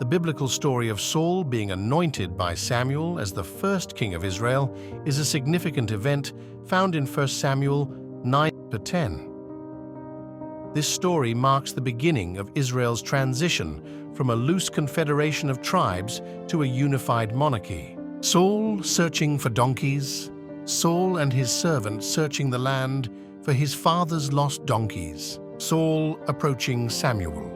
The biblical story of Saul being anointed by Samuel as the first king of Israel is a significant event found in 1 Samuel 9-10. This story marks the beginning of Israel's transition from a loose confederation of tribes to a unified monarchy. Saul searching for donkeys, Saul and his servant searching the land for his father's lost donkeys. Saul approaching Samuel.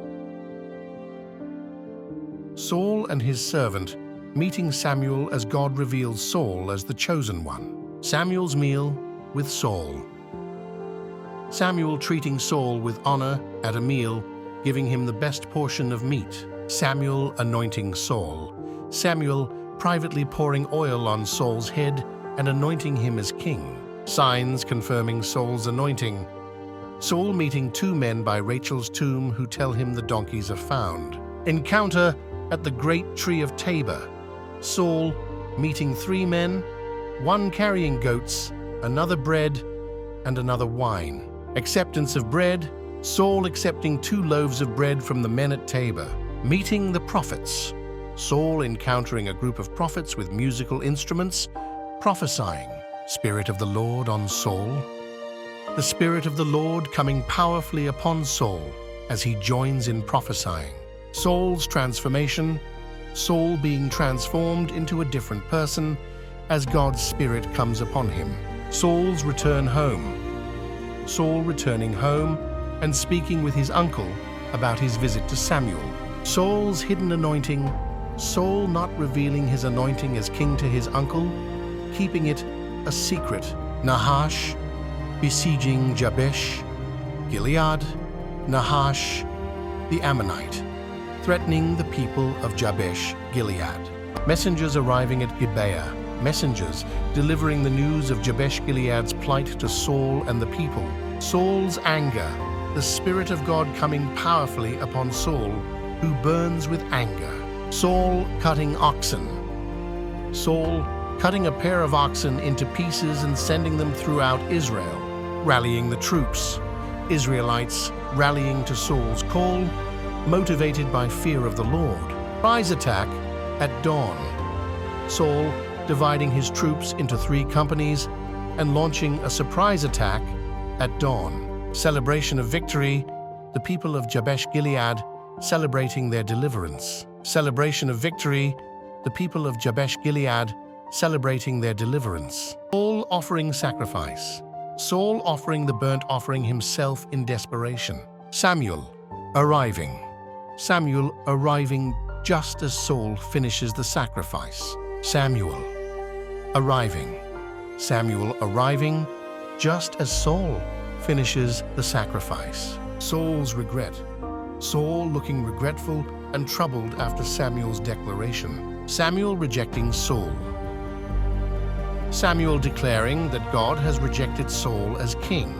Saul and his servant meeting Samuel as God reveals Saul as the chosen one. Samuel's meal with Saul. Samuel treating Saul with honor at a meal, giving him the best portion of meat. Samuel anointing Saul. Samuel privately pouring oil on Saul's head and anointing him as king. Signs confirming Saul's anointing. Saul meeting two men by Rachel's tomb who tell him the donkeys are found. Encounter at the great tree of Tabor. Saul meeting three men, one carrying goats, another bread, and another wine. Acceptance of bread, Saul accepting 2 loaves of bread from the men at Tabor. Meeting the prophets, Saul encountering a group of prophets with musical instruments, prophesying. Spirit of the Lord on Saul. The Spirit of the Lord coming powerfully upon Saul as he joins in prophesying. Saul's transformation, Saul being transformed into a different person as God's Spirit comes upon him. Saul's return home. Saul returning home and speaking with his uncle about his visit to Samuel. Saul's hidden anointing, Saul not revealing his anointing as king to his uncle, keeping it a secret. Nahash besieging Jabesh Gilead. Nahash, the Ammonite, threatening the people of Jabesh Gilead. Messengers arriving at Gibeah. Messengers delivering the news of Jabesh Gilead's plight to Saul and the people. Saul's anger, the Spirit of God coming powerfully upon Saul, who burns with anger. Saul cutting oxen. Saul cutting a pair of oxen into pieces and sending them throughout Israel, rallying the troops. Israelites rallying to Saul's call, motivated by fear of the Lord. Surprise attack at dawn. Saul dividing his troops into 3 companies and launching a surprise attack at dawn. Celebration of victory, the people of Jabesh Gilead celebrating their deliverance. Celebration of victory, the people of Jabesh Gilead celebrating their deliverance. Saul offering sacrifice. Saul offering the burnt offering himself in desperation. Samuel arriving. Samuel arriving just as Saul finishes the sacrifice. Samuel arriving. Samuel arriving just as Saul finishes the sacrifice. Saul's regret. Saul looking regretful and troubled after Samuel's declaration. Samuel rejecting Saul. Samuel declaring that God has rejected Saul as king.